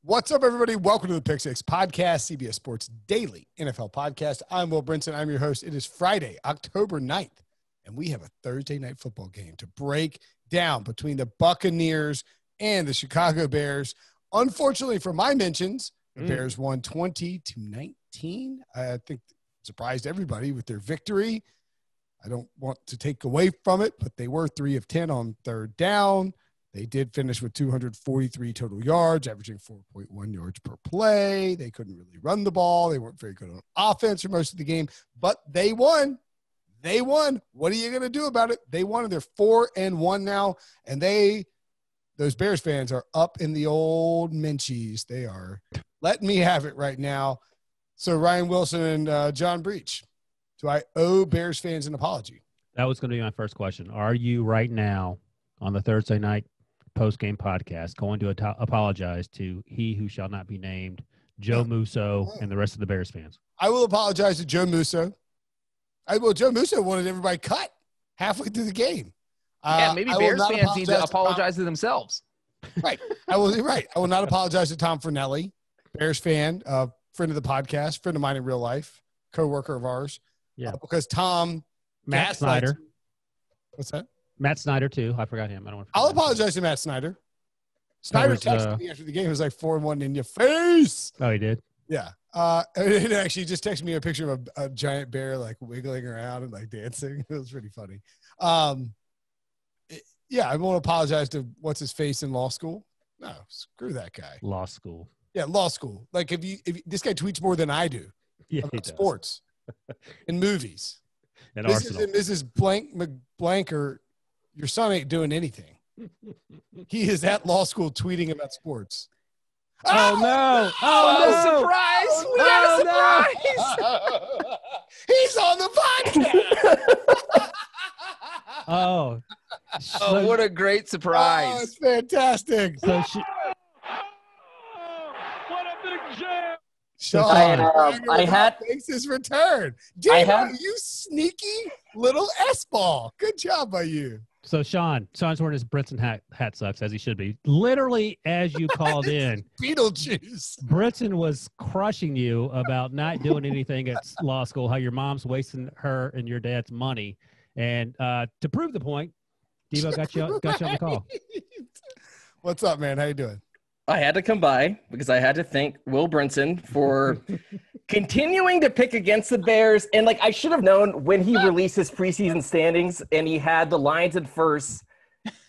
What's up, everybody? Welcome to the Pick Six Podcast, CBS Sports Daily NFL Podcast. I'm Will Brinson. I'm your host. It is Friday, October 9th, and we have a Thursday night football game to break down between the Buccaneers and the Chicago Bears. Unfortunately for my mentions, the Bears won 20-19. I think surprised everybody with their victory. I don't want to take away from it, but they were 3 of 10 on third down. They did finish with 243 total yards, averaging 4.1 yards per play. They couldn't really run the ball. They weren't very good on offense for most of the game, but they won. They won. What are you going to do about it? They won, and they're 4-1 now, and those Bears fans are up in the old Minchies. They are letting me have it right now. So Ryan Wilson and John Breach, do I owe Bears fans an apology? That was going to be my first question. Are you right now on the Thursday night post-game podcast going to apologize to he who shall not be named, Joe Musso, and the rest of the Bears fans? I will apologize to Joe Musso. Joe Musso wanted everybody cut halfway through the game. Maybe Bears fans need to apologize to themselves. Right. I will not apologize to Tom Fornelli, Bears fan, friend of the podcast, friend of mine in real life, co-worker of ours. Yeah. Because Tom Matt Snyder. What's that? Matt Snyder, too. I forgot him. I'll apologize to Matt Snyder. Snyder texted me after the game. It was like 4-1 in your face. Oh, he did? Yeah. It actually just texted me a picture of a giant bear, like, wiggling around and, like, dancing. It was pretty funny. I won't apologize to what's-his-face in law school. No, screw that guy. Law school. Yeah, law school. Like, if this guy tweets more than I do about sports and movies. And Arsenal. Mrs. Blanker, your son ain't doing anything. He is at law school tweeting about sports. Oh, no. Oh, Surprise. We got a surprise. He's on the podcast. Oh. Oh, what a great surprise. Oh, it's fantastic. So What a big jam! Sean, I had makes his return. You sneaky little S-ball. Good job by you. So Sean's wearing his Brinson hat sucks, as he should be. Literally, as you called in, Beetlejuice. Brinson was crushing you about not doing anything at law school, how your mom's wasting her and your dad's money. And to prove the point, Devo got you on the call. What's up, man? How you doing? I had to come by because I had to thank Will Brinson for continuing to pick against the Bears. And, like, I should have known when he released his preseason standings and he had the Lions at first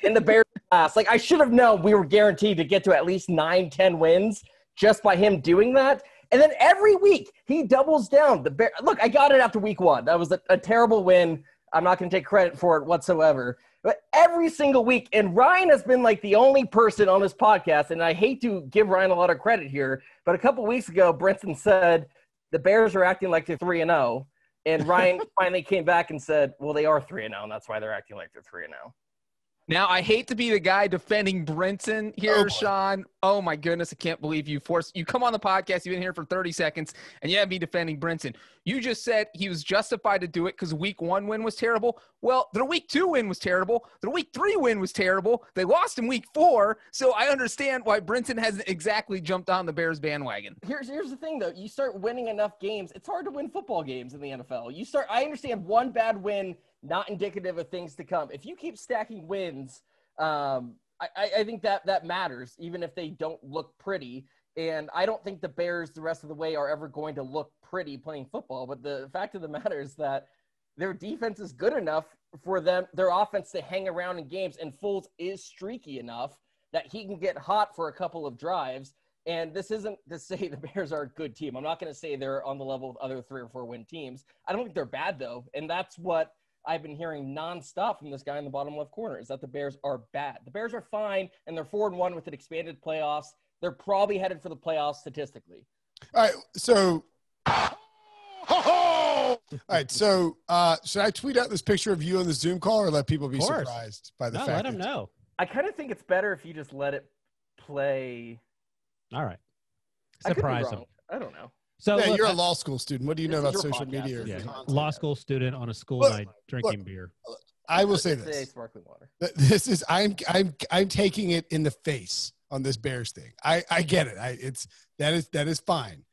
and the Bears last. Like, I should have known we were guaranteed to get to at least 9-10 wins just by him doing that. And then every week he doubles down. Look, I got it after week 1. That was a terrible win. I'm not going to take credit for it whatsoever. But every single week, and Ryan has been like the only person on this podcast, and I hate to give Ryan a lot of credit here, but a couple weeks ago, Brinson said the Bears are acting like they're 3-0, and Ryan finally came back and said, well, they are 3-0, and that's why they're acting like they're 3-0. Now, I hate to be the guy defending Brinson here, Sean. Oh, my goodness. I can't believe you come on the podcast. You've been here for 30 seconds, and you have me defending Brinson. You just said he was justified to do it because week 1 win was terrible. Well, their week 2 win was terrible. Their week 3 win was terrible. They lost in week 4, so I understand why Brinson hasn't exactly jumped on the Bears bandwagon. Here's the thing, though. You start winning enough games. It's hard to win football games in the NFL. I understand one bad win, not indicative of things to come. If you keep stacking wins, I think that matters, even if they don't look pretty. And I don't think the Bears the rest of the way are ever going to look pretty playing football. But the fact of the matter is that their defense is good enough for their offense to hang around in games. And Foles is streaky enough that he can get hot for a couple of drives. And this isn't to say the Bears are a good team. I'm not going to say they're on the level of other 3 or 4 win teams. I don't think they're bad, though. And that's what I've been hearing nonstop from this guy in the bottom left corner, is that the Bears are bad. The Bears are fine, and they're 4-1 with an expanded playoffs. They're probably headed for the playoffs statistically. All right, so should I tweet out this picture of you on the Zoom call or let people be surprised by the fact? Let them know. I kind of think it's better if you just let it play. All right. Surprise them. I don't know. So yeah, you're a law school student. What do you know about social media? Yeah, law school student on a school night drinking beer. I will say this: sparkling water. This is I'm taking it in the face on this Bears thing. I get it. That is fine.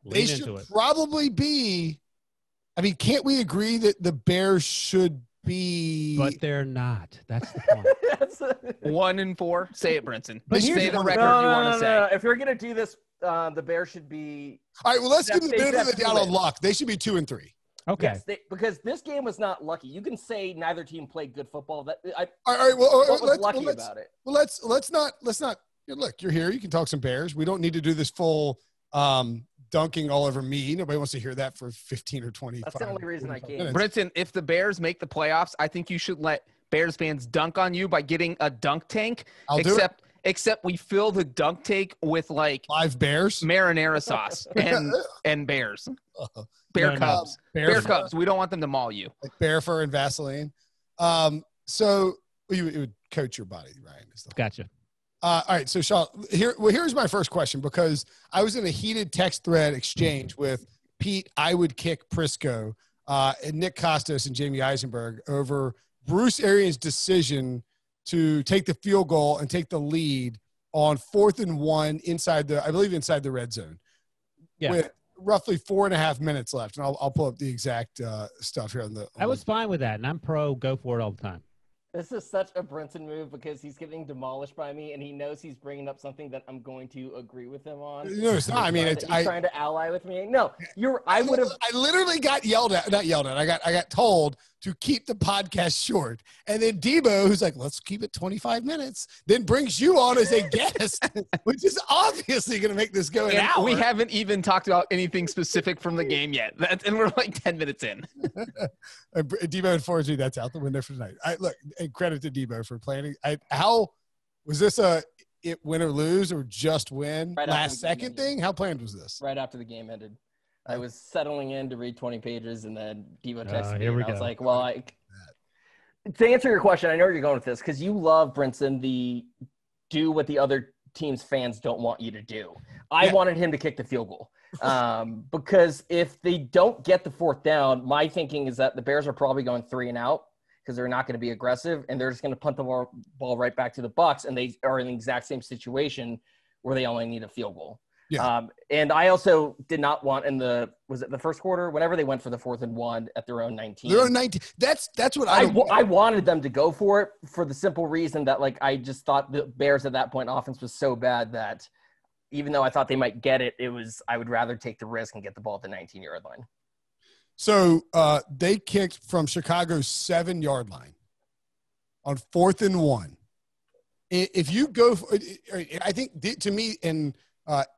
They should probably be. I mean, can't we agree that the Bears should be? But they're not. That's the point. 1-4. Say it, Brinson. But Say the record no, you want to say. No. If you're gonna do this, the Bears should be. All right. Well, let's give them the benefit of the doubt on luck. They should be 2-3. Okay. Yes, because this game was not lucky. You can say neither team played good football. All right. Well, was lucky about it? Well, let's not. Look, you're here. You can talk some Bears. We don't need to do this full dunking all over me. Nobody wants to hear that for 15 or 20. That's the only reason I came. Brinson, if the Bears make the playoffs, I think you should let Bears fans dunk on you by getting a dunk tank. Except we fill the dunk tank with like live bears, marinara sauce, and bears. Bear cubs. Bear cubs. We don't want them to maul you. Like bear fur and Vaseline. So it would coat your body, Ryan. Gotcha. All right. So Sean, here's my first question, because I was in a heated text thread exchange with Pete, I would kick Prisco, and Nick Costos and Jamie Eisenberg over Bruce Arians' decision to take the field goal and take the lead on 4th and 1 inside the red zone. Yeah. With roughly 4.5 minutes left. And I'll pull up the exact stuff here I was fine with that, and I'm pro go for it all the time. This is such a Brinson move because he's getting demolished by me, and he knows he's bringing up something that I'm going to agree with him on. No, it's not. I mean, he's trying to ally with me. No, I literally got yelled at. Not yelled at. I got told to keep the podcast short, and then Debo, who's like, "Let's keep it 25 minutes," then brings you on as a guest, which is obviously going to make this go an hour. We haven't even talked about anything specific from the game yet, and we're like 10 minutes in. Debo informs me that's out the window for tonight. Look, and credit to Debo for planning. How was this it win or lose or just win last second thing? How planned was this? Right after the game ended. I was settling in to read 20 pages, and then Debo texted me, and I was like, well, to answer your question, I know where you're going with this, because you love, Brinson, do what the other team's fans don't want you to do. I wanted him to kick the field goal. Because if they don't get the 4th down, my thinking is that the Bears are probably going 3 and out because they're not going to be aggressive, and they're just going to punt the ball right back to the Bucs, and they are in the exact same situation where they only need a field goal. Yeah. And I also did not want was it the first quarter, whenever they went for the 4th and 1 at their own 19. Their own 19. That's what I wanted them to go for it for the simple reason that, like, I just thought the Bears at that point offense was so bad that even though I thought they might get it, I would rather take the risk and get the ball at the 19-yard line. So they kicked from Chicago's 7-yard line on 4th and 1. If you go, I think to me, and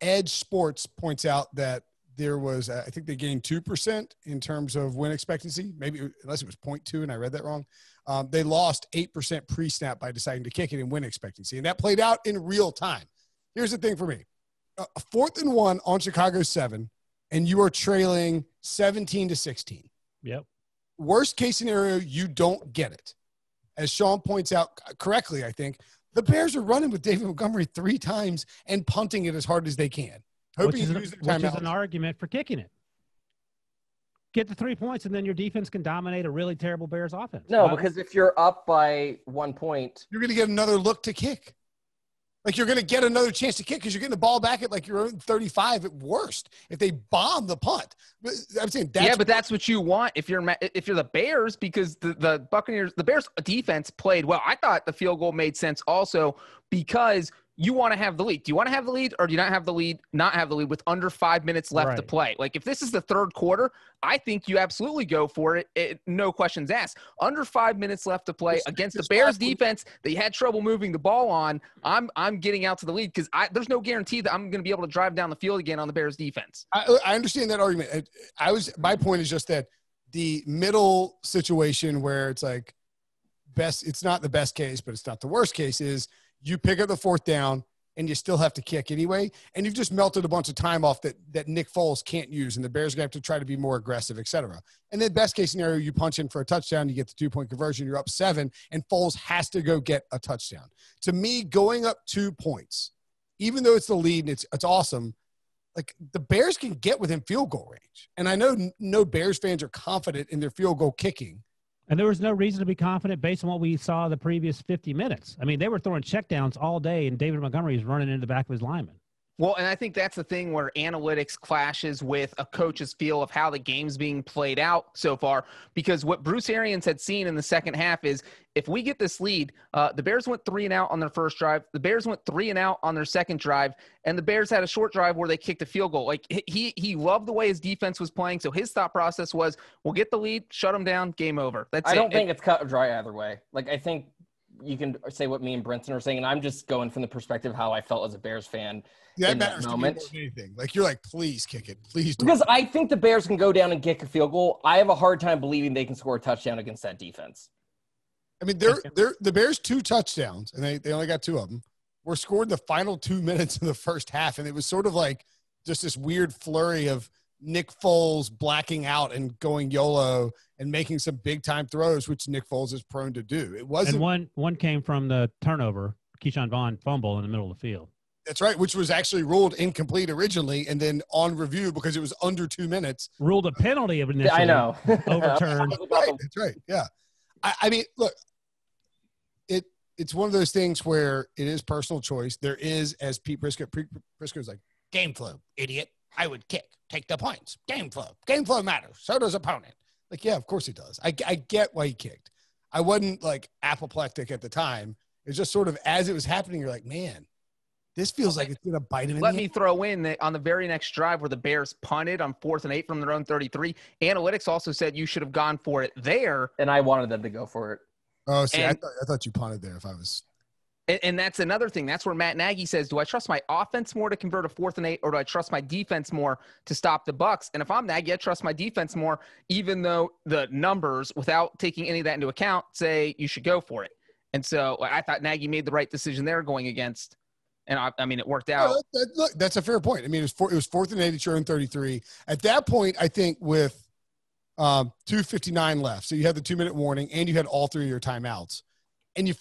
Edge Sports points out that there was, I think they gained 2% in terms of win expectancy, maybe unless it was 0.2 and I read that wrong. They lost 8% pre-snap by deciding to kick it in win expectancy, and that played out in real time. Here's the thing for me. 4th and 1 on Chicago's 7, and you are trailing 17-16. Yep. Worst case scenario, you don't get it. As Sean points out correctly, I think, the Bears are running with David Montgomery 3 times and punting it as hard as they can. Which is an argument for kicking it. Get the 3 points, and then your defense can dominate a really terrible Bears offense. No, because if you're up by 1 point, you're going to get another look to kick. Like, you're going to get another chance to kick because you're getting the ball back at like your own 35 at worst if they bomb the punt. But I'm saying that's what you want if you're the Bears, because the Buccaneers, the Bears defense played well. I thought the field goal made sense also because you want to have the lead. Do you want to have the lead, or do you not have the lead with under 5 minutes left to play? Like, if this is the third quarter, I think you absolutely go for it. No questions asked. Under 5 minutes left to play against the Bears defense that you had trouble moving the ball on, I'm getting out to the lead because there's no guarantee that I'm going to be able to drive down the field again on the Bears defense. I understand that argument. My point is just that the middle situation where it's like it's not the best case, but it's not the worst case, is you pick up the 4th down and you still have to kick anyway. And you've just melted a bunch of time off that Nick Foles can't use. And the Bears are going to have to try to be more aggressive, et cetera. And then best case scenario, you punch in for a touchdown, you get the 2-point conversion, you're up 7, and Foles has to go get a touchdown. To me, going up 2 points, even though it's the lead and it's awesome, like, the Bears can get within field goal range. And I know no Bears fans are confident in their field goal kicking. And there was no reason to be confident based on what we saw the previous 50 minutes. I mean, they were throwing checkdowns all day, and David Montgomery is running into the back of his lineman. Well, and I think that's the thing where analytics clashes with a coach's feel of how the game's being played out so far. Because what Bruce Arians had seen in the second half is if we get this lead, the Bears went 3 and out on their first drive. The Bears went 3 and out on their second drive. And the Bears had a short drive where they kicked a field goal. Like he loved the way his defense was playing. So his thought process was, we'll get the lead, shut them down, game over. That's it. I don't think it's cut or dry either way. Like, I think you can say what me and Brinson are saying, and I'm just going from the perspective of how I felt as a Bears fan. Yeah, in that that matters moment. to me more than anything. Like, you're like, please kick it. Please do Because it. I think the Bears can go down and kick a field goal. I have a hard time believing they can score a touchdown against that defense. I mean, the Bears' 2 touchdowns, and they only got 2 of them, were scored the final 2 minutes of the first half. And it was sort of like just this weird flurry of Nick Foles blacking out and going YOLO and making some big-time throws, which Nick Foles is prone to do. It wasn't. And one came from the turnover, Keyshawn Vaughn fumble in the middle of the field. That's right, which was actually ruled incomplete originally, and then on review, because it was under 2 minutes. Ruled a penalty of initially. I know. Overturned. That's right. Yeah. I mean, look, it's one of those things where it is personal choice. There is, as Pete Briscoe's like, game flow, idiot. I would kick. Take the points. Game flow. Game flow matters. So does opponent. Like, yeah, of course he does. I get why he kicked. I wasn't, like, apoplectic at the time. It's just sort of as it was happening, you're like, man, this feels like it's going to bite him in the Let me throw in that on the very next drive where the Bears punted on 4th and 8 from their own 33, analytics also said you should have gone for it there. And I wanted them to go for it. Oh, see, I thought you punted there if I was. And that's another thing. That's where Matt Nagy says, do I trust my offense more to convert a 4th and 8, or do I trust my defense more to stop the Bucs? And if I'm Nagy, I trust my defense more, even though the numbers, without taking any of that into account, say you should go for it. And so I thought Nagy made the right decision there going against. And I mean, it worked out. Look, that's a fair point. I mean, it was 4th and 8 at your own 33. At that point, I think with 2:59 left, so you had the 2-minute warning, and you had all 3 of your timeouts. And you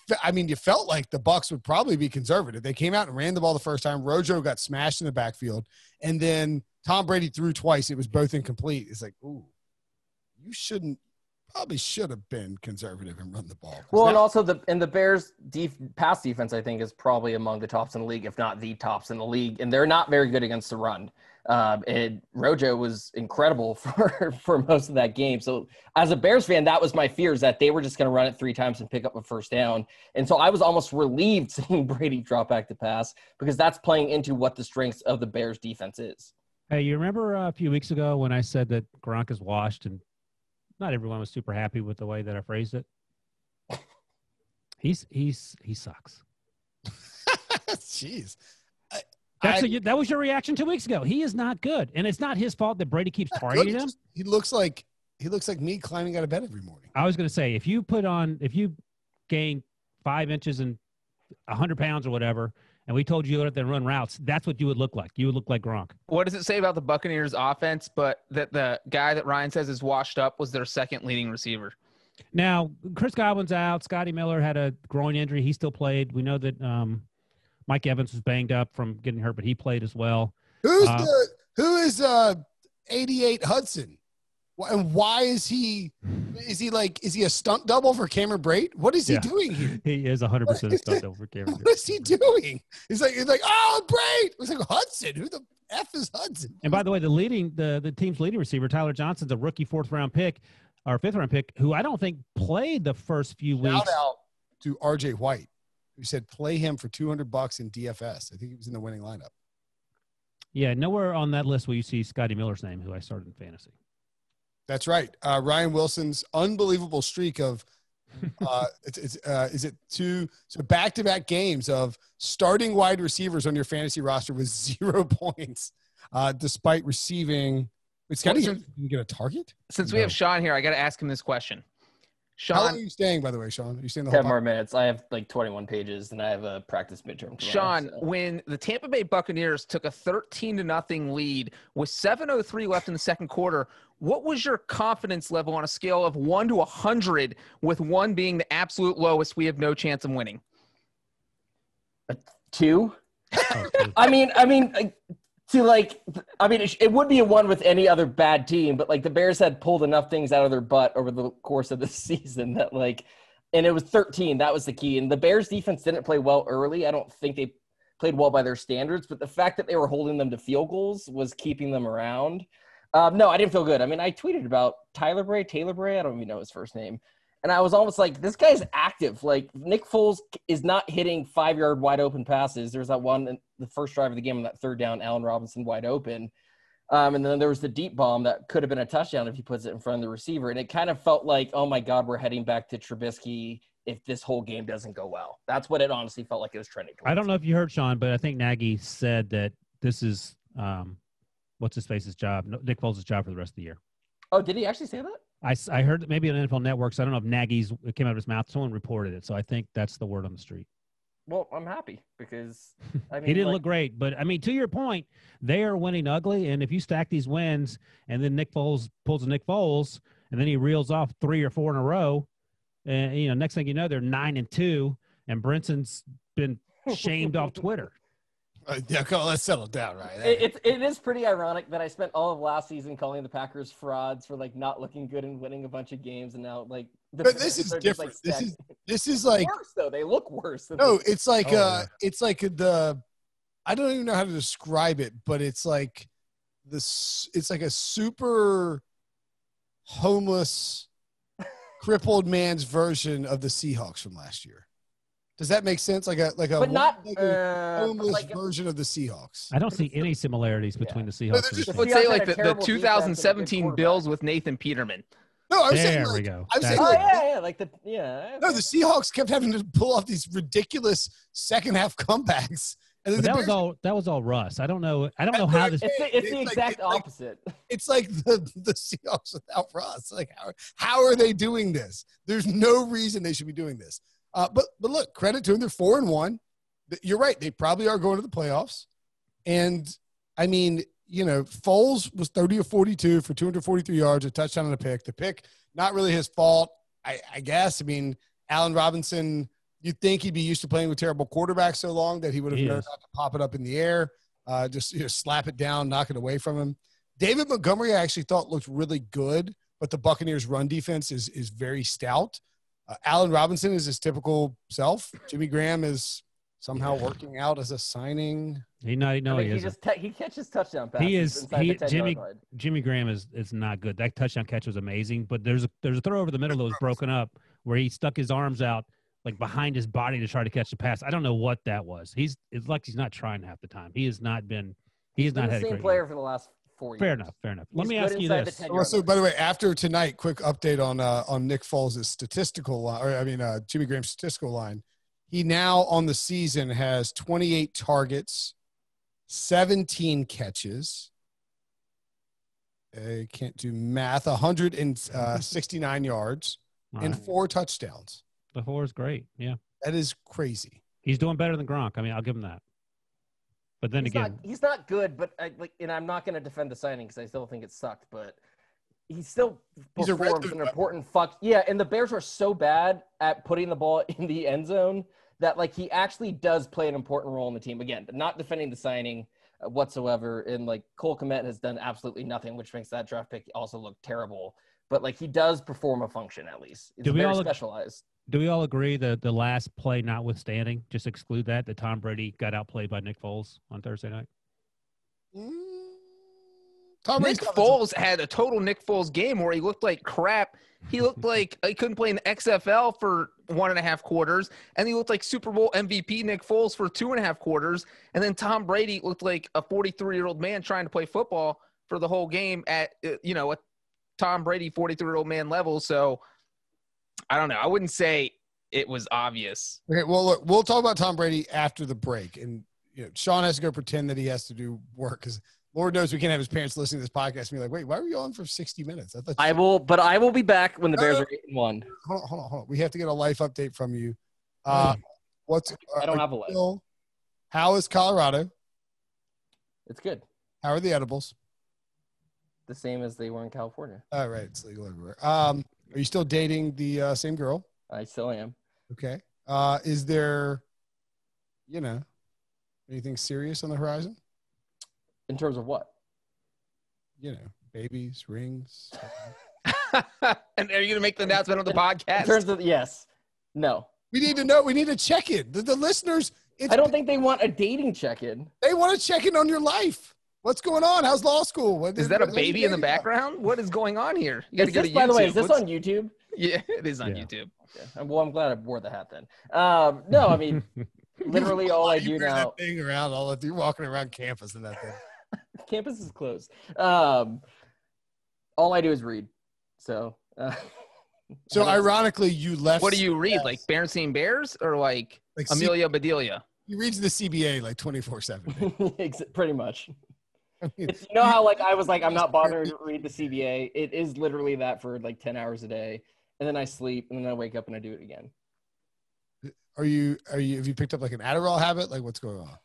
felt like the Bucs would probably be conservative. They came out and ran the ball the first time. Rojo got smashed in the backfield, and then Tom Brady threw twice. It was both incomplete. It's like, ooh, you probably should have been conservative and run the ball. Well, and also the Bears' pass defense, I think, is probably among the tops in the league, if not the tops in the league, and they're not very good against the run. And Rojo was incredible for most of that game. So as a Bears fan, that was my fear, is that they were just going to run it 3 times and pick up a first down. And so I was almost relieved seeing Brady drop back to pass, because that's playing into what the strengths of the Bears defense is. Hey, you remember a few weeks ago when I said that Gronk is washed, and not everyone was super happy with the way that I phrased it? He sucks. Jeez. That was your reaction 2 weeks ago. He is not good, and it's not his fault that Brady keeps targeting him. He looks like me climbing out of bed every morning. I was going to say, if you gain 5 inches and 100 pounds or whatever, and we told you to go out there and run routes, that's what you would look like. You would look like Gronk. What does it say about the Buccaneers offense, but that the guy that Ryan says is washed up was their second leading receiver? Now, Chris Godwin's out. Scotty Miller had a groin injury. He still played. We know that Mike Evans was banged up from getting hurt, but he played as well. Who is 88 Hudson? And why is he a stunt double for Cameron Brate? What is he doing here? He is 100% a stunt double for Cameron Brate. What is he doing? He's like, oh, Brate. It's like, Hudson. Who the F is Hudson? And by the way, the team's leading receiver, Tyler Johnson's a rookie 4th-round pick, or 5th-round pick, who I don't think played the first few weeks. Shout out to RJ White, who said play him for $200 in DFS. I think he was in the winning lineup. Yeah, nowhere on that list will you see Scotty Miller's name, who I started in fantasy. That's right. Ryan Wilson's unbelievable streak of back-to-back games of starting wide receivers on your fantasy roster with 0 points, despite receiving. Wait, Scotty, did you get a target? Since we have Sean here, I got to ask him this question. Sean, how long are you staying, by the way, Sean? Are you staying the 10 whole more minutes. I have like 21 pages, and I have a practice midterm. Sean, when the Tampa Bay Buccaneers took a 13-0 lead with 7:03 left in the second quarter, what was your confidence level on a scale of 1 to 100, with 1 being the absolute lowest? We have no chance of winning. 2. I mean, to like, I mean, it would be a one with any other bad team, but like the Bears had pulled enough things out of their butt over the course of the season that like, and it was 13. That was the key. And the Bears defense didn't play well early. I don't think they played well by their standards, but the fact that they were holding them to field goals was keeping them around. No, I didn't feel good. I mean, I tweeted about Taylor Bray. I don't even know his first name. And I was almost like, this guy's active. Like, Nick Foles is not hitting 5-yard wide open passes. There's that one in the first drive of the game on that third down, Allen Robinson wide open. And then there was the deep bomb that could have been a touchdown if he puts it in front of the receiver. And it kind of felt like, oh, my God, we're heading back to Trubisky if this whole game doesn't go well. That's what it honestly felt like it was trending towards. I don't know if you heard, Sean, but I think Nagy said that this is what's his face's job, Nick Foles' job for the rest of the year. Oh, did he actually say that? I heard that maybe on NFL Network, so I don't know if it came out of his mouth. Someone reported it, so I think that's the word on the street. Well, I'm happy because I mean, he didn't look great, but I mean, to your point, they are winning ugly, and if you stack these wins, and then Nick Foles pulls a Nick Foles, and then he reels off 3 or 4 in a row, and next thing you know, they're 9-2, and Brinson's been shamed off Twitter. Yeah, come on, let's settle down, right? It is pretty ironic that I spent all of last season calling the Packers frauds for like not looking good and winning a bunch of games, and now like. But this is different. Like, this is like worse though. They look worse. No, it's like it's like I don't even know how to describe it, but it's like this. It's like a super homeless, crippled man's version of the Seahawks from last year. Does that make sense? Like a homeless version of the Seahawks. I don't see any similarities between the Seahawks. Let's say like the 2017 Bills with Nathan Peterman. No, I'm saying like, we go. I'm saying, No, the Seahawks kept having to pull off these ridiculous second half comebacks. And then that was all Russ. I don't know how this. It's the exact opposite. It's like the Seahawks without Russ. Like how are they doing this? There's no reason they should be doing this. But look, credit to them. They're 4-1. You're right. They probably are going to the playoffs. And I mean, Foles was 30 of 42 for 243 yards, a touchdown and a pick. The pick, not really his fault, I guess. I mean, Allen Robinson, you'd think he'd be used to playing with terrible quarterbacks so long that he would have known not to pop it up in the air, just slap it down, knock it away from him. David Montgomery, I actually thought looked really good, but the Buccaneers' run defense is very stout. Allen Robinson is his typical self. Jimmy Graham is somehow working out as a signing. He catches touchdown passes. Jimmy Graham is not good. That touchdown catch was amazing, but there's a throw over the middle that was broken up where he stuck his arms out like behind his body to try to catch the pass. I don't know what that was. It's like he's not trying half the time. He's not had the same player for the last 4 years. Fair enough. Let me ask you this. So, by the way, after tonight, quick update on Nick Foles' statistical line, Jimmy Graham's statistical line. He now on the season has 28 targets, 17 catches. I can't do math. 169 yards and 4 touchdowns. The 4 is great. Yeah, that is crazy. He's doing better than Gronk. I mean, I'll give him that. But then he's not good. But I'm not going to defend the signing because I still think it sucked. But he still performs an important fuck. Yeah, and the Bears are so bad at putting the ball in the end zone that like he actually does play an important role in the team. Again, not defending the signing whatsoever. And like Cole Kmet has done absolutely nothing, which makes that draft pick also look terrible. But like he does perform a function at least. It's very specialized. Do we all agree that the last play notwithstanding, just exclude that Tom Brady got outplayed by Nick Foles on Thursday night? Nick Foles had a total Nick Foles game where he looked like crap. He looked like he couldn't play in the XFL for 1.5 quarters, and he looked like Super Bowl MVP Nick Foles for 2.5 quarters. And then Tom Brady looked like a 43-year-old man trying to play football for the whole game at a Tom Brady 43-year-old man level. So I don't know. I wouldn't say it was obvious. Okay, well, look, we'll talk about Tom Brady after the break, and Sean has to go pretend that he has to do work because Lord knows we can't have his parents listening to this podcast and be like, wait, why were you on for 60 minutes? I will be back when the Bears are 8-1. Hold on. We have to get a life update from you. I don't have a life. How is Colorado? It's good. How are the edibles? The same as they were in California. All right. It's legal everywhere. Are you still dating the same girl? I still am. Okay. Is there, anything serious on the horizon? In terms of what? You know, babies, rings. And are you going to make the announcement on the podcast? In terms of yes, no. We need to know. We need to check in. The listeners. I don't think they want a dating check-in. They want to check in on your life. What's going on? How's law school? Is that a baby in the background? What is going on here? You got to go to YouTube. By the way, is this on YouTube? Yeah, it is on YouTube. Okay. Well, I'm glad I wore the hat then. No, I mean, literally all I do now. That thing around you're walking around campus in that thing. Campus is closed. All I do is read. So. So ironically, you left. What do you read? Like Berenstain Bears or like Amelia Bedelia? He reads the CBA like 24/7. Pretty much. You know how like I was like I'm not bothering to read the CBA. It is literally that for like 10 hours a day, and then I sleep, and then I wake up and I do it again. Have you picked up like an Adderall habit? Like what's going on?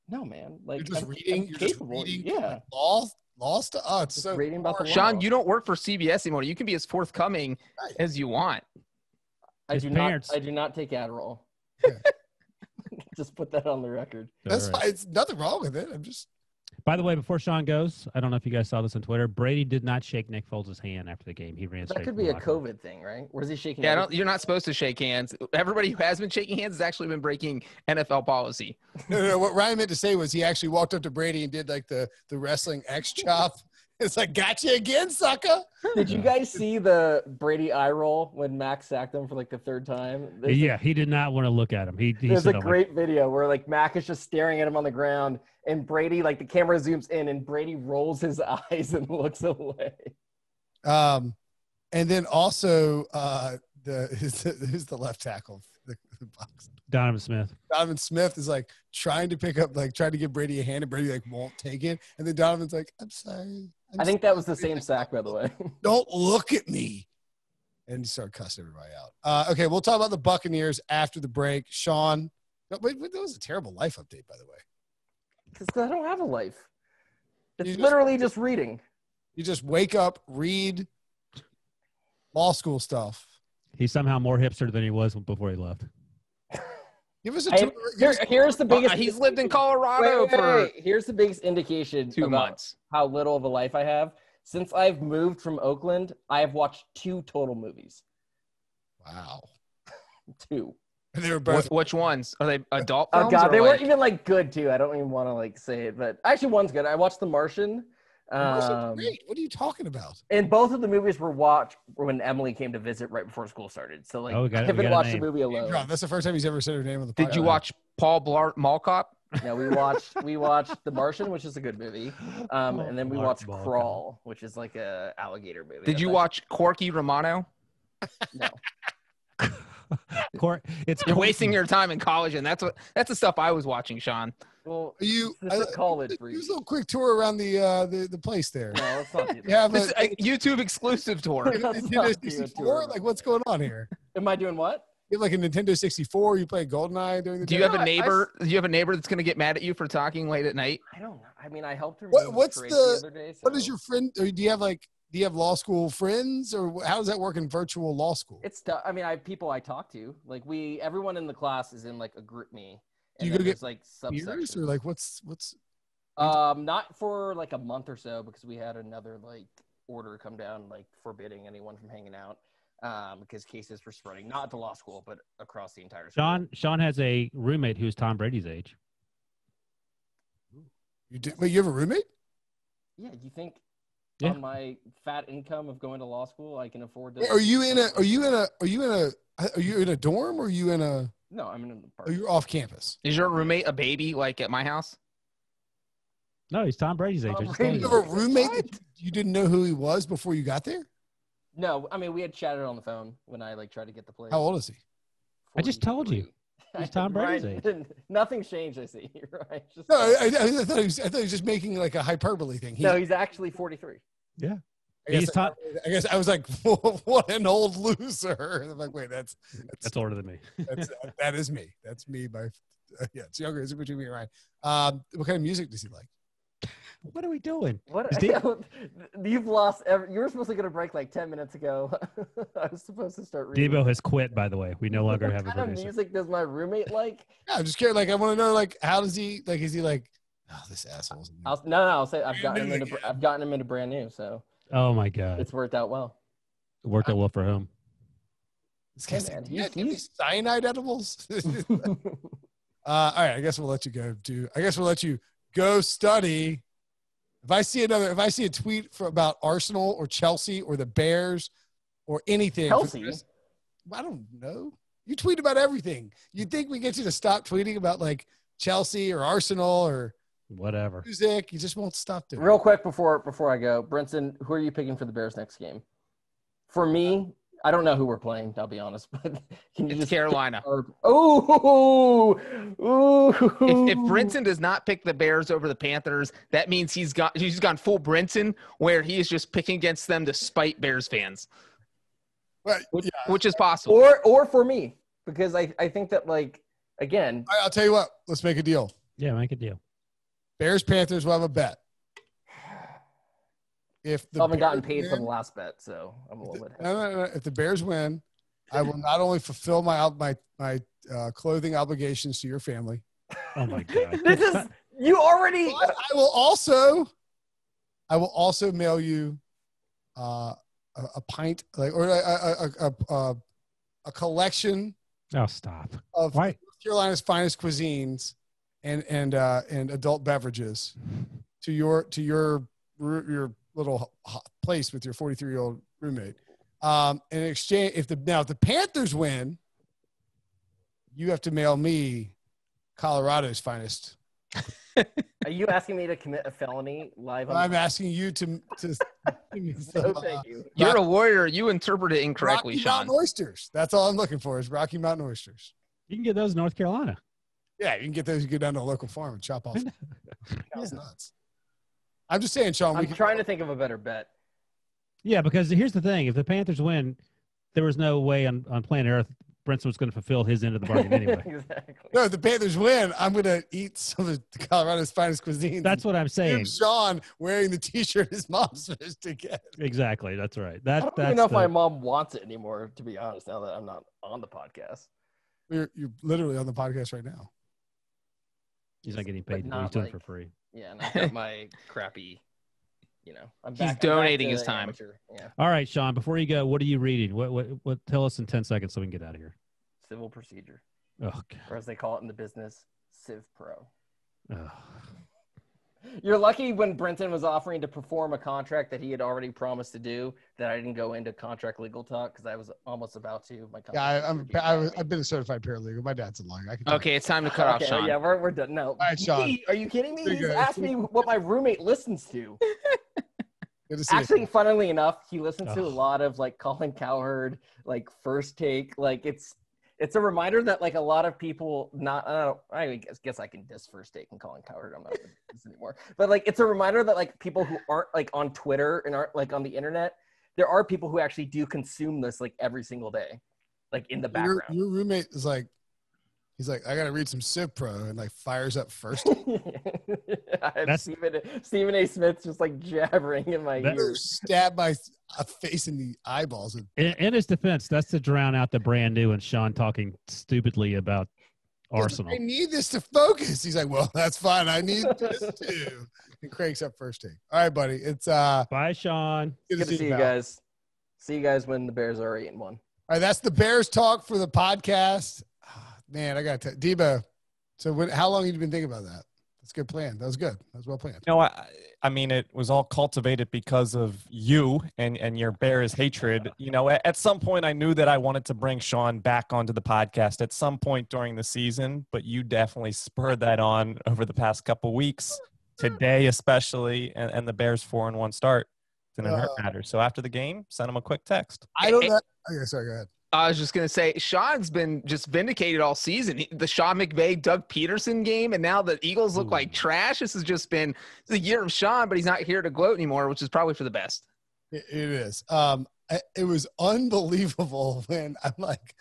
No, man. Like you're just reading. You're capable. just reading. Yeah. Lost to us. So reading about the law. Sean, you don't work for CBS anymore. You can be as forthcoming as you want. I do not take Adderall. Yeah. Just put that on the record. That's fine. It's nothing wrong with it. I'm just. By the way, before Sean goes, I don't know if you guys saw this on Twitter. Brady did not shake Nick Foles' hand after the game. He ran. That could be a COVID thing, right? Or is he shaking? Yeah, you're not supposed to shake hands. Everybody who has been shaking hands has actually been breaking NFL policy. No. What Ryan meant to say was he actually walked up to Brady and did like the wrestling X chop. It's like, gotcha again, sucker. Did you guys see the Brady eye roll when Max sacked him for like the third time? He did not want to look at him. There's a great video where like Mac is just staring at him on the ground, and Brady, like the camera zooms in, and Brady rolls his eyes and looks away. And then also who's the left tackle? The Bucs. Donovan Smith. Donovan Smith is like trying to give Brady a hand, and Brady like won't take it. And then Donovan's like, "I'm sorry." I think that was the same sack, by the way. Don't look at me. And start cussing everybody out. Okay, we'll talk about the Buccaneers after the break. Sean, that was a terrible life update, by the way. Because I don't have a life. It's literally just reading. You just wake up, read law school stuff. He's somehow more hipster than he was before he left. Give us a here's the biggest. He's lived in Colorado for. Here's the biggest indication 2 months. How little of a life I have. Since I've moved from Oakland, I have watched 2 total movies. Wow. 2. And they were both. Which ones are they? Adult films? Oh God, they weren't even like good too. I don't even want to like say it, but actually one's good. I watched The Martian. Great. What are you talking about? And both of the movies were watched when Emily came to visit right before school started. So like, I haven't watched the movie alone. That's the first time he's ever said her name on the podcast. Did you watch Paul Blart Mall Cop? No, we watched The Martian, which is a good movie, and then we watched Crawl, which is like a alligator movie. Did you watch Corky Romano? No. You're wasting your time in college, and that's the stuff I was watching, Sean. Well, this is college. Use a little quick tour around the place there. No, let's not do that. You have this is a YouTube exclusive tour. Nintendo 64? Like, what's going on here? Am I doing what? You have like a Nintendo 64. You play GoldenEye during the day. Do you have a neighbor? Do you have a neighbor that's going to get mad at you for talking late at night? I don't know. I mean, I helped her. What's the other day, so. What is your friend? Or do you have law school friends, or how does that work in virtual law school? It's I mean, I have people I talk to. Like everyone in the class is in like a group me. Do you go get like subsections or like what's? Not for like a month or so because we had another like order come down like forbidding anyone from hanging out. Because cases were spreading, not to law school, but across the entire school. Sean has a roommate who's Tom Brady's age. You do? Wait, you have a roommate? Yeah. You think on my fat income of going to law school, I can afford to? Are you in a dorm or are you in a? No, I'm in an apartment. Oh, you're off campus. Is your roommate a baby like at my house? No, he's Tom Brady's age. You have a roommate that you didn't know who he was before you got there? No, I mean we had chatted on the phone when I like tried to get the place. How old is he? 43. I just told you. He's Tom Brady's age. Nothing's changed. I see. Right? No, I thought he was just making like a hyperbole thing. No, he's actually 43. Yeah. I guess I was like, what an old loser. And I'm like, wait, that's older than me. That is me. That's me. It's younger. It's between me and Ryan. What kind of music does he like? What are we doing? You've lost. You were supposed to get a break like 10 minutes ago. I was supposed to start reading. Debo has quit, by the way. We no longer have a producer. What kind of music does my roommate like? Yeah, I'm just curious. Like, I want to know, like, how does he, like, is he like Oh, this asshole's. I'll say I've Brand gotten new him into again. I've gotten him into brand new, so Oh my God. it's worked out well. It worked out well for whom? This Hey, guy's man, like, he's- give me cyanide edibles. All right, I guess we'll let you go. I guess we'll let you go study. If I see a tweet about Arsenal or Chelsea or the Bears or anything, Chelsea? I don't know. You tweet about everything. You think we get you to stop tweeting about like Chelsea or Arsenal or Whatever. music? You just won't stop doing. Real quick before I go, Brinson, who are you picking for the Bears next game? For me, I don't know who we're playing. I'll be honest, but can you It's just Carolina. ooh. If Brinson does not pick the Bears over the Panthers, that means he's gone full Brinson, where he is just picking against them to spite Bears fans, But, yeah. which is possible. or for me, because I think that, like, again, All right, I'll tell you what. Let's make a deal. Yeah, make a deal. Bears Panthers will have a bet. If the I haven't gotten Bears paid for win- the last bet, so I'm a little bit. No. If the Bears win, I will not only fulfill my clothing obligations to your family, Oh my God. This is you already. but I will also mail you a pint, like, or a collection Oh, stop. of Why? North Carolina's finest cuisines and adult beverages to your little place with your 43-year-old roommate. In exchange, if the Panthers win, you have to mail me Colorado's finest. Are you asking me to commit a felony live on? I'm asking you to give me some, Thank you. You're a warrior. You interpret it incorrectly, Rocky Sean. Mountain oysters. That's all I'm looking for is Rocky Mountain oysters. You can get those in North Carolina. Yeah, you can get those. You go down to a local farm and chop off. Cows nuts. I'm just saying, Sean. I'm trying to think of a better bet. Yeah, because here's the thing. If the Panthers win, there was no way on planet Earth Brinson was going to fulfill his end of the bargain anyway. Exactly. No, if the Panthers win, I'm going to eat some of Colorado's finest cuisine. That's what I'm saying. Sean wearing the T-shirt his mom's supposed to get. Exactly. That's right. I don't even know if my mom wants it anymore, to be honest, now that I'm not on the podcast. You're literally on the podcast right now. He's not getting But paid. not He's doing it like- for free. Yeah, and I've got my crappy, I'm He's back. I'm back donating to his time. amateur. Yeah, All right, Sean, before you go, what are you reading? What tell us in 10 seconds so we can get out of here. civil procedure, Oh, God. or as they call it in the business, Civ Pro. Oh. You're lucky when Brinson was offering to perform a contract that he had already promised to do that I didn't go into contract legal talk because I was almost about to. My contract I've been a certified paralegal. My dad's a lawyer. Okay, it's time to cut off Okay, Sean. yeah, we're done. No, right, Sean. Are you kidding me? There He's you go. asked me what my roommate listens to. Good to see Actually, you. funnily enough, he listens to a Ugh. lot of like Colin Cowherd, like First Take. Like it's a reminder that like a lot of people I guess I can diss First Take and Colin Cowherd. I'm not gonna do this anymore. But like it's a reminder that like people who aren't like on Twitter and aren't like on the internet, there are people who actually do consume this like every single day, like in the background. Your roommate is like, he's like, I got to read some Civ Pro and like fires up First. I have That's- Stephen A. Smith just like jabbering in my That- ears. Stab my face in the eyeballs. In his defense, that's to drown out the brand new and Sean talking stupidly about Arsenal. I need this to focus. He's like, well, that's fine. I need this too. And cranks up First Take. All right, buddy. It's Bye, Sean. Good to see you pal. guys. See you guys when the Bears are 8-1. All right, that's the Bears talk for the podcast. Man, I got to Debo. So how long have you been thinking about that? That's a good plan. That was good. That was well planned. No, I mean, it was all cultivated because of you and your Bears hatred. You know, at some point I knew that I wanted to bring Sean back onto the podcast at some point during the season, but you definitely spurred that on over the past couple weeks, today especially, and the Bears 4-1 start didn't hurt matters. So after the game, send him a quick text. I don't know. Okay, sorry, go ahead. I was just going to say, Sean's been just vindicated all season. The Sean McVay, Doug Peterson game, and now the Eagles look like trash. This has just been the year of Sean, but he's not here to gloat anymore, which is probably for the best. It is. It was unbelievable when I'm like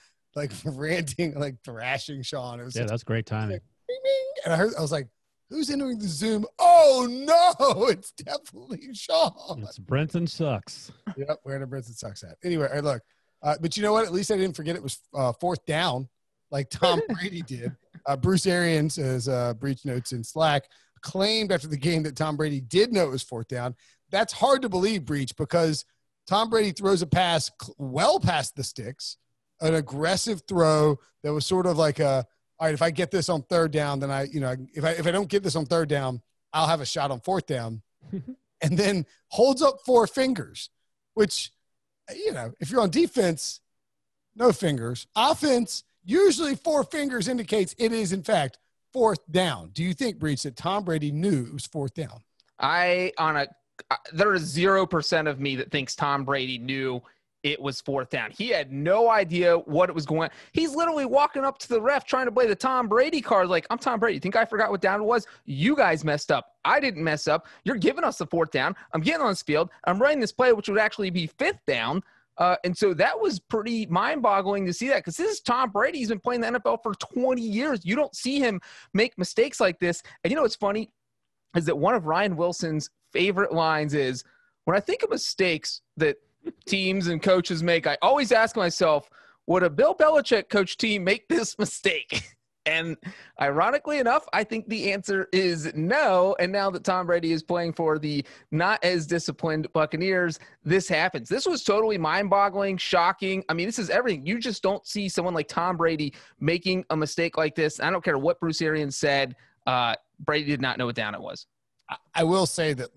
ranting, like thrashing Sean. It was Yeah, that's great timing. bing, bing, and I was like, who's entering the Zoom? Oh no, it's definitely Sean. It's Brinson sucks. Yep, where the Brinson sucks at. Anyway, all right, look. But you know what? At least I didn't forget it was fourth down, like Tom Brady did. Bruce Arians, as breach notes in Slack, claimed after the game that Tom Brady did know it was fourth down. That's hard to believe, Breach, because Tom Brady throws a pass well past the sticks, an aggressive throw that was sort of like all right, if I get this on third down, then if I don't get this on third down, I'll have a shot on fourth down. And then holds up four fingers, which, if you're on defense, no fingers. Offense, usually four fingers indicates it is, in fact, fourth down. Do you think, Breach, that Tom Brady knew it was fourth down? There is 0% of me that thinks Tom Brady knew it was fourth down. He had no idea what it was going on. He's literally walking up to the ref trying to play the Tom Brady card like, I'm Tom Brady. You think I forgot what down it was? You guys messed up. I didn't mess up. You're giving us the fourth down. I'm getting on this field. I'm running this play, which would actually be fifth down. And so that was pretty mind-boggling to see that, because this is Tom Brady. He's been playing the NFL for 20 years. You don't see him make mistakes like this. And what's funny is that one of Ryan Wilson's favorite lines is, when I think of mistakes that teams and coaches make, I always ask myself, would a Bill Belichick coach team make this mistake? And ironically enough, I think the answer is no. And now that Tom Brady is playing for the not as disciplined Buccaneers, this happens. This was totally mind-boggling, shocking. I mean, this is everything. You just don't see someone like Tom Brady making a mistake like this. I don't care what Bruce Arians said. Brady did not know what down it was. I will say that,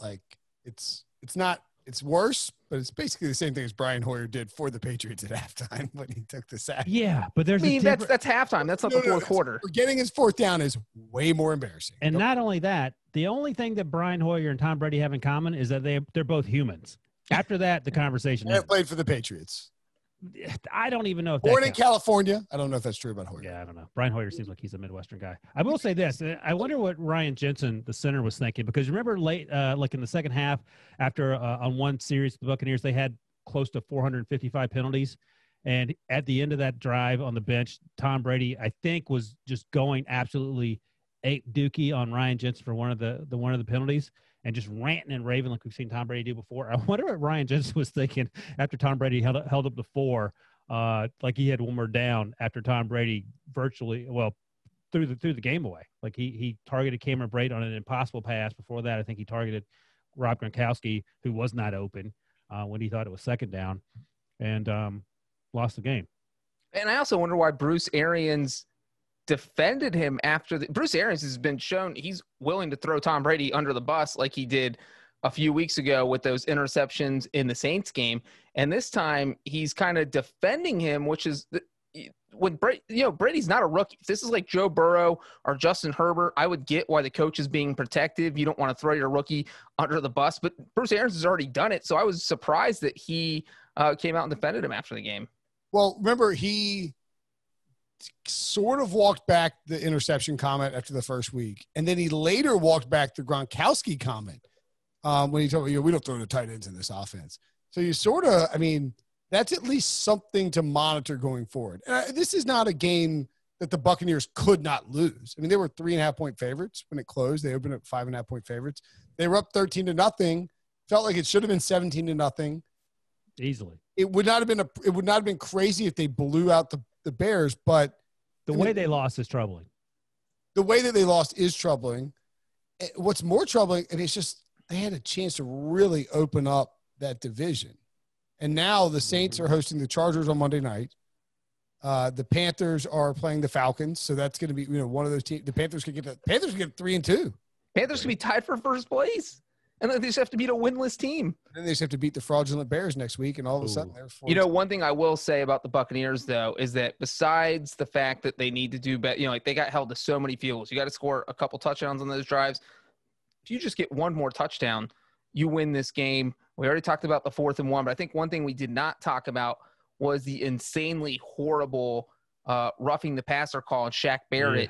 it's worse, but it's basically the same thing as Brian Hoyer did for the Patriots at halftime when he took the sack. Yeah, but there's that's halftime. That's not the fourth quarter. Getting his fourth down is way more embarrassing. And not only that, the only thing that Brian Hoyer and Tom Brady have in common is that they're both humans. After that, the conversation ends. Played for the Patriots. I don't even know if born in California. I don't know if that's true about Hoyer. Yeah, I don't know. Brian Hoyer seems like he's a Midwestern guy. I will say this: I wonder what Ryan Jensen, the center, was thinking, because remember late, like in the second half, after on one series, the Buccaneers, they had close to 455 penalties, and at the end of that drive on the bench, Tom Brady, I think, was just going absolutely ape dookie on Ryan Jensen for one of the penalties, and just ranting and raving like we've seen Tom Brady do before. I wonder what Ryan Jensen was thinking after Tom Brady held up the four, like he had one more down after Tom Brady threw the game away. Like he targeted Cameron Brate on an impossible pass. Before that, I think he targeted Rob Gronkowski, who was not open when he thought it was second down, and lost the game. And I also wonder why Bruce Arians defended him after Bruce Arians has been shown he's willing to throw Tom Brady under the bus like he did a few weeks ago with those interceptions in the Saints game. And this time he's kind of defending him, which is when Brady's not a rookie. If this is like Joe Burrow or Justin Herbert, I would get why the coach is being protective. You don't want to throw your rookie under the bus, but Bruce Arians has already done it. So I was surprised that he came out and defended him after the game. Well, remember, he sort of walked back the interception comment after the first week, and then he later walked back the Gronkowski comment when he told me, we don't throw the tight ends in this offense. So you sort of, that's at least something to monitor going forward. And this is not a game that the Buccaneers could not lose. They were 3.5-point favorites when it closed. They opened up 5.5-point favorites. They were up 13-0. Felt like it should have been 17-0 easily. It would not have been crazy if they blew out the Bears, but the way they lost is troubling. The way that they lost is troubling. What's more troubling, it's just they had a chance to really open up that division. And now the Saints are hosting the Chargers on Monday night. The Panthers are playing the Falcons, so that's going to be one of those teams. The Panthers could get 3-2. Panthers could be tied for first place. And then they just have to beat a winless team. Then they just have to beat the fraudulent Bears next week, and all of a sudden they're 4-2. One thing I will say about the Buccaneers, though, is that besides the fact that they need to do better, they got held to so many field goals. You got to score a couple touchdowns on those drives. If you just get one more touchdown, you win this game. We already talked about the 4th and 1, but I think one thing we did not talk about was the insanely horrible roughing the passer call on Shaq Barrett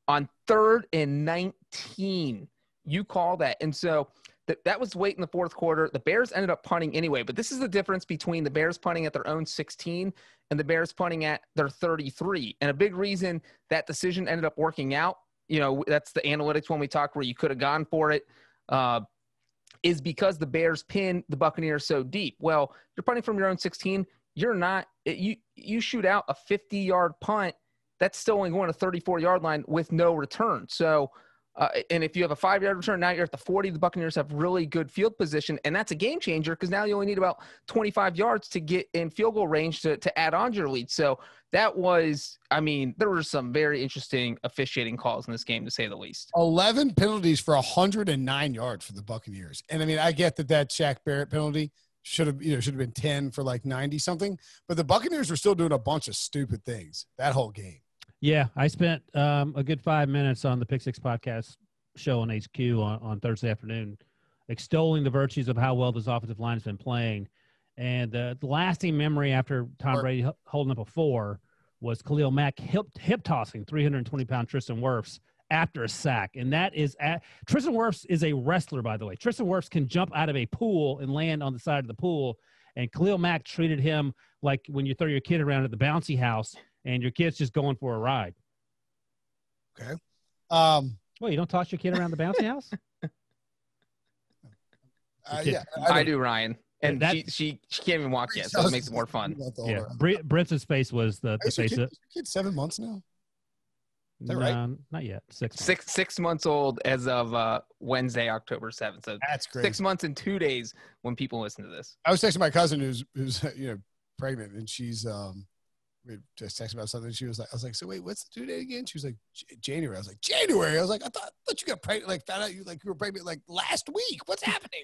on 3rd and 19. You call that. And so that was late in the 4th quarter. The Bears ended up punting anyway, but this is the difference between the Bears punting at their own 16 and the Bears punting at their 33. And a big reason that decision ended up working out, that's the analytics when we talk where you could have gone for it, is because the Bears pinned the Buccaneers so deep. Well, you're punting from your own 16. You're not – you shoot out a 50-yard punt. That's still only going to 34-yard line with no return. So And if you have a 5-yard return, now you're at the 40. The Buccaneers have really good field position, and that's a game changer because now you only need about 25 yards to get in field goal range to add on to your lead. So that was, I mean, there were some very interesting officiating calls in this game, to say the least. 11 penalties for 109 yards for the Buccaneers. And I mean, I get that Shaq Barrett penalty should have been 10 for like 90 something, but the Buccaneers were still doing a bunch of stupid things that whole game. Yeah, I spent a good 5 minutes on the Pick Six podcast show on HQ on Thursday afternoon, extolling the virtues of how well this offensive line has been playing. And the lasting memory after Tom Brady holding up a 4 was Khalil Mack hip-tossing 320-pound Tristan Wirfs after a sack. And that is Tristan Wirfs is a wrestler, by the way. Tristan Wirfs can jump out of a pool and land on the side of the pool. And Khalil Mack treated him like when you throw your kid around at the bouncy house and your kid's just going for a ride. Okay. Well, you don't toss your kid around the bouncy house? Yeah, I do, Ryan. And she can't even walk yet, so it makes it more fun. Yeah, Brinson's face was the face of – kid's 7 months now? Is that right? Not yet. 6 months. 6 months old as of Wednesday, October 7th. So that's great. 6 months and 2 days when people listen to this. I was texting my cousin who's pregnant, and she's we just texted about something. She was like, I was like, so wait, what's the due date again? She was like, January. I was like, January. I was like, I thought you got pregnant, like found out you were pregnant like last week. What's happening?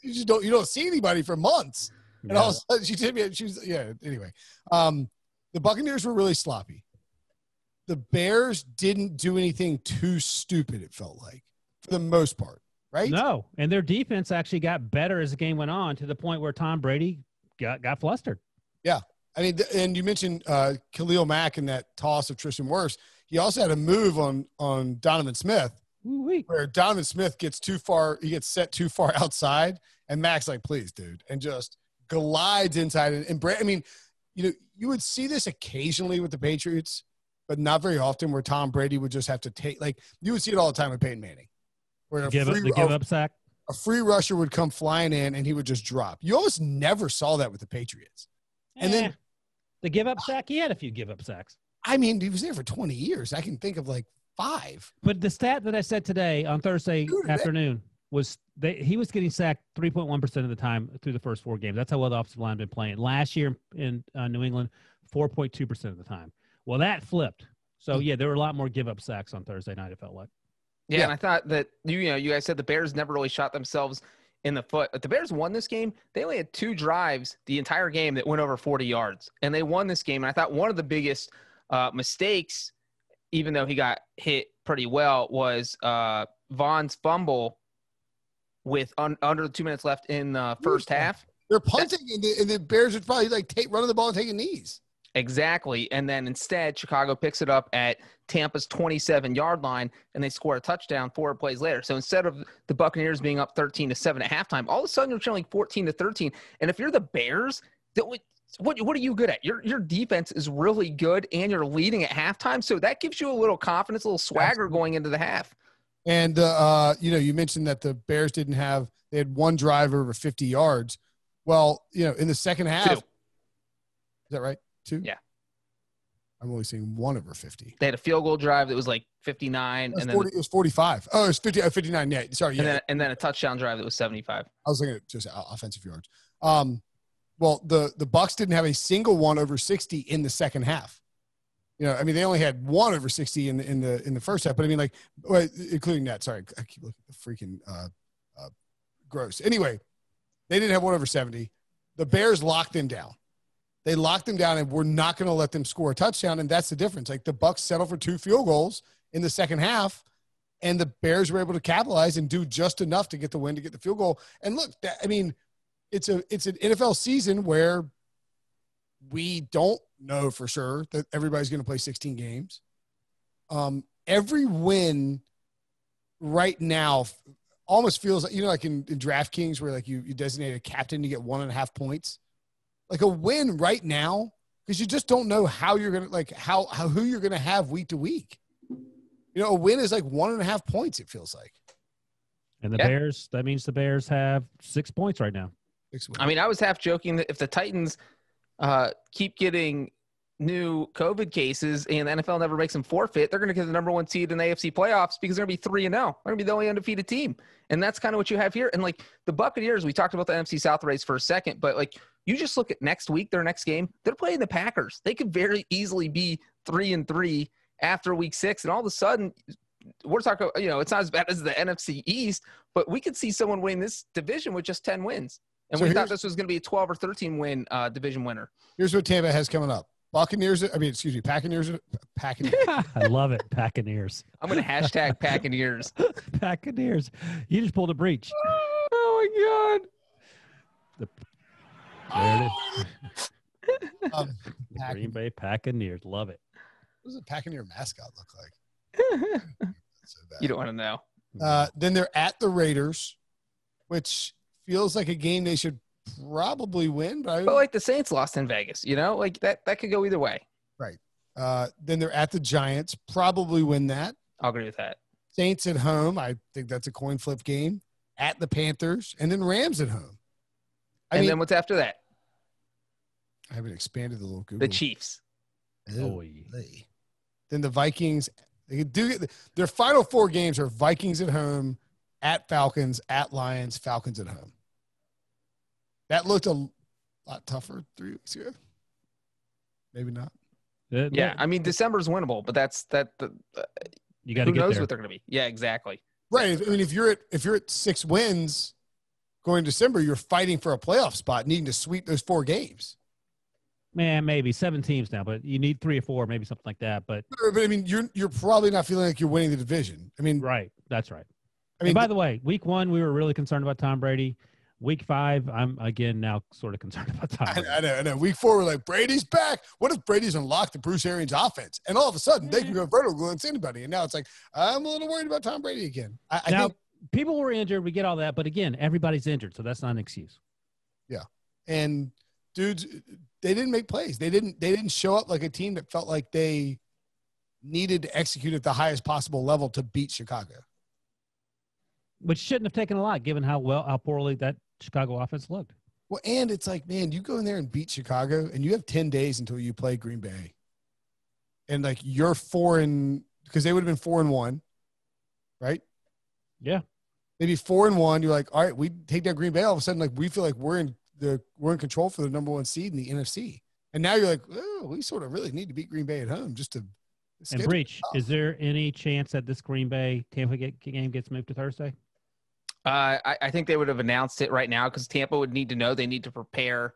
you don't see anybody for months. And all of a sudden she did me. She was anyway. The Buccaneers were really sloppy. The Bears didn't do anything too stupid, it felt like, for the most part, right? No, and their defense actually got better as the game went on to the point where Tom Brady got flustered. Yeah. I mean, and you mentioned Khalil Mack and that toss of Tristan Wirfs. He also had a move on Donovan Smith where Donovan Smith gets too far. He gets set too far outside, and Mack's like, please, dude, and just glides inside. I mean, you would see this occasionally with the Patriots, but not very often where Tom Brady would just have to take – like you would see it all the time with Peyton Manning. Where the give up sack? A free rusher would come flying in, and he would just drop. You almost never saw that with the Patriots. And then the give-up sack, he had a few give-up sacks. I mean, he was there for 20 years. I can think of like 5. But the stat that I said today on Thursday afternoon was he was getting sacked 3.1% of the time through the first 4 games. That's how well the offensive line had been playing. Last year in New England, 4.2% of the time. Well, that flipped. So, yeah, there were a lot more give-up sacks on Thursday night, it felt like. Yeah, and I thought that, you guys said the Bears never really shot themselves in the foot. But the Bears won this game. They only had 2 drives the entire game that went over 40 yards. And they won this game. And I thought one of the biggest mistakes, even though he got hit pretty well, was Vaughn's fumble with under 2 minutes left in the first half. They're punting, and the Bears would probably running the ball and taking knees. Exactly. And then instead, Chicago picks it up at Tampa's 27-yard line, and they score a touchdown 4 plays later. So instead of the Buccaneers being up 13-7 at halftime, all of a sudden you're trailing 14-13. And if you're the Bears, what are you good at? Your defense is really good, and you're leading at halftime. So that gives you a little confidence, a little swagger going into the half. And, you mentioned that the Bears they had 1 drive over 50 yards. Well, in the second half. 2. Is that right? 2? Yeah. I'm only seeing 1 over 50. They had a field goal drive that was like 59. It was 45. Oh, it was 59. Yeah. Sorry. Yeah. And then a touchdown drive that was 75. I was thinking of just offensive yards. Well, the Bucs didn't have a single 1 over 60 in the second half. They only had 1 over 60 in the first half, but including that. Sorry, I keep looking at the freaking gross. Anyway, they didn't have 1 over 70. The Bears locked them down. They locked them down, and we're not going to let them score a touchdown, and that's the difference. Like the Bucs settled for 2 field goals in the second half, and the Bears were able to capitalize and do just enough to get the win to get the field goal. And look, it's an NFL season where we don't know for sure that everybody's going to play 16 games. Every win right now almost feels like, like in DraftKings where like you designate a captain to get 1.5 points. Like a win right now, because you just don't know how you're going to who you're going to have week to week. A win is like 1.5 points, it feels like. And the Bears, that means the Bears have 6 points right now. I mean, I was half joking that if the Titans keep getting new COVID cases and the NFL never makes them forfeit, they're going to get the number 1 seed in the AFC playoffs because they're going to be 3-0. They're going to be the only undefeated team. And that's kind of what you have here. And like the Buccaneers, we talked about the NFC South race for a second, but like you just look at next week, their next game, they're playing the Packers. They could very easily be 3-3 after week 6. And all of a sudden, we're talking, it's not as bad as the NFC East, but we could see someone win this division with just 10 wins. And so we thought this was going to be a 12 or 13 win division winner. Here's what Tampa has coming up. Packers. I love it. Packaneers. I'm going to hashtag Packaneers. Packaneers. You just pulled a breach. Oh, my God. There it is. Green Bay Packaneers. Love it. What does a Packaneer mascot look like? So you don't want to know. Then they're at the Raiders, which feels like a game they should probably win. But like the Saints lost in Vegas, like that could go either way. Right. Then they're at the Giants, probably win that. I'll agree with that. Saints at home, I think that's a coin flip game. At the Panthers, and then Rams at home. Then what's after that? I haven't expanded the little Google. The Chiefs. Then the Vikings. They do their final 4 games are Vikings at home, at Falcons, at Lions, Falcons at home. That looked a lot tougher 3 weeks ago. Maybe not. Yeah, I mean December's winnable, but you got to get who knows there. what they're going to be. Yeah, exactly. Right. I mean, if you're at 6 wins going December, you're fighting for a playoff spot, needing to sweep those 4 games. Man, maybe 7 teams now, but you need 3 or 4, maybe something like that. But I mean, you're probably not feeling like you're winning the division. I mean, right, that's right. I mean, and by the way, week 1 we were really concerned about Tom Brady. Week 5, I'm again now sort of concerned about Tom Brady. I know. Week 4, we're like, Brady's back. What if Brady's unlocked the Bruce Arians offense? And all of a sudden, they can go vertical against anybody. And now it's like, I'm a little worried about Tom Brady again. I think people were injured. We get all that. But again, everybody's injured. So that's not an excuse. Yeah. And dudes, they didn't make plays. They didn't show up like a team that felt like they needed to execute at the highest possible level to beat Chicago. Which shouldn't have taken a lot, given how poorly that Chicago offense looked. Well, and it's like, man, you go in there and beat Chicago, and you have 10 days until you play Green Bay. And, like, you're 4 because they would have been 4-1, right? Yeah. Maybe 4-1. You're like, all right, we take down Green Bay. All of a sudden, like, we feel like we're in control for the number 1 seed in the NFC. And now you're like, oh, we sort of really need to beat Green Bay at home just to. And Breach, is there any chance that this Green Bay Tampa game gets moved to Thursday? I think they would have announced it right now because Tampa would need to know. They need to prepare,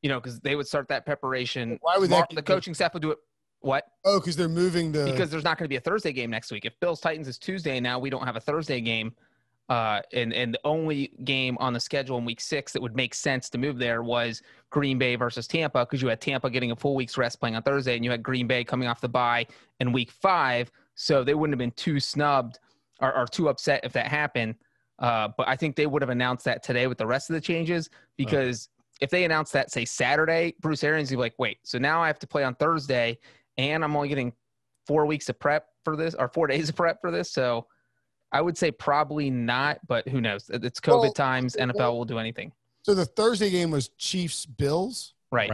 because they would start that preparation. Why would the coaching staff would do it? What? Oh, because they're moving because there's not going to be a Thursday game next week. If Bills Titans is Tuesday now, we don't have a Thursday game. And the only game on the schedule in week 6 that would make sense to move there was Green Bay versus Tampa because you had Tampa getting a full week's rest playing on Thursday, and you had Green Bay coming off the bye in week 5. So they wouldn't have been too snubbed or too upset if that happened. But I think they would have announced that today with the rest of the changes because if they announced that, say, Saturday, Bruce Arians would be like, wait, so now I have to play on Thursday and I'm only getting 4 weeks of prep for this or 4 days of prep for this. So I would say probably not, but who knows? It's COVID times. NFL will do anything. So the Thursday game was Chiefs-Bills. Right.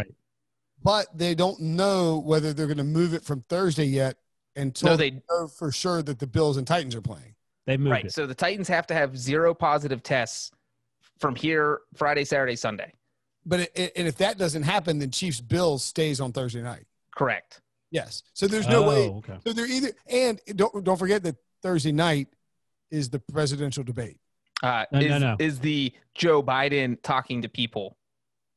But they don't know whether they're going to move it from Thursday yet until they know for sure that the Bills and Titans are playing. They moved it. So the Titans have to have 0 positive tests from here Friday, Saturday, Sunday. But and if that doesn't happen, then Chiefs-Bills stays on Thursday night. Correct. Yes. So there's no way. Okay. So they're either – and don't forget that Thursday night is the presidential debate. No. Is the Joe Biden talking to people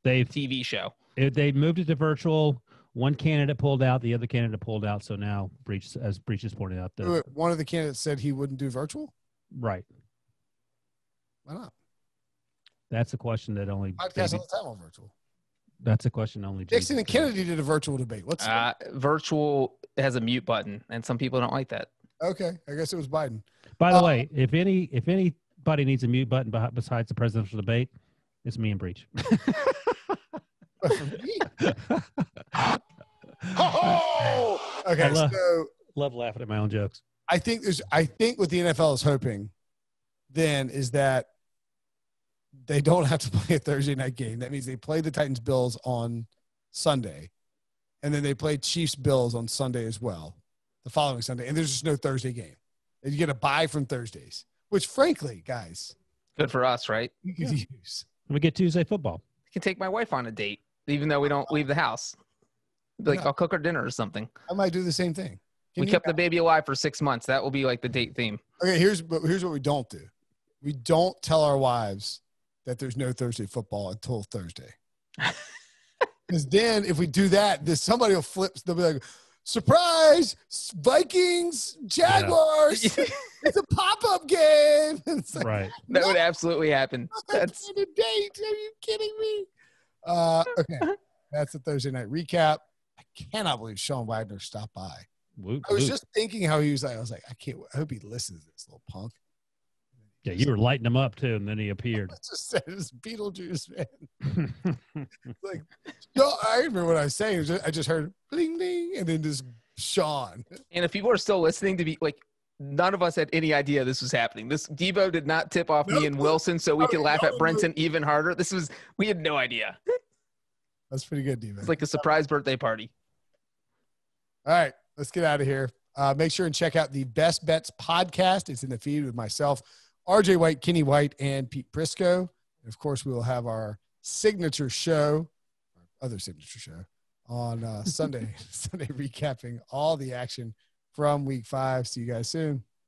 TV show. They moved it to virtual. One candidate pulled out. The other candidate pulled out. So now, as Breach has pointed out. One of the candidates said he wouldn't do virtual? Right. Why not? That's a question that only – Podcasts all the time on virtual. That's a question only – Nixon and Kennedy did a virtual debate. What's virtual has a mute button, and some people don't like that. Okay. I guess it was Biden. By the way, if anybody needs a mute button besides the presidential debate, it's me and Breach. Okay, love laughing at my own jokes. I think what the NFL is hoping then is that they don't have to play a Thursday night game. That means they play the Titans Bills on Sunday, and then they play Chiefs Bills on Sunday as well, the following Sunday, and there's just no Thursday game. And you get a bye from Thursdays, which frankly, guys, Good for us, right? you could use. We get Tuesday football. I can take my wife on a date, even though we don't leave the house. Like, Yeah. I'll cook her dinner or something. I might do the same thing. We kept the baby alive for 6 months. That will be like the date theme. Okay, here's what we don't do. We don't tell our wives that there's no Thursday football until Thursday. Because then if we do that, then somebody will flip. They'll be like, surprise, Vikings, Jaguars. It's a pop-up game. It's like, Right. That would absolutely happen. That's a date. Are you kidding me? Okay, that's the Thursday night recap. I cannot believe Sean Wagner stopped by. Woot, I was woot. just thinking how he was like, I was like, I hope he listens to this little punk. Yeah, you were lighting him up too, and then he appeared. I just said it's Beetlejuice, man. Like, yo, I remember what I was saying. I just heard bling ding, and then just Sean. And if people are still listening to be like, none of us had any idea this was happening. This Debo did not tip off me and Wilson so we could laugh at Brinson even harder. We had no idea. That's pretty good, D-Man. It's like a surprise birthday party. All right, let's get out of here. Make sure and check out the Best Bets podcast. It's in the feed with myself, RJ White, Kenny White, and Pete Prisco. And of course, we will have our signature show, our other signature show, on Sunday, Sunday recapping all the action from Week 5. See you guys soon.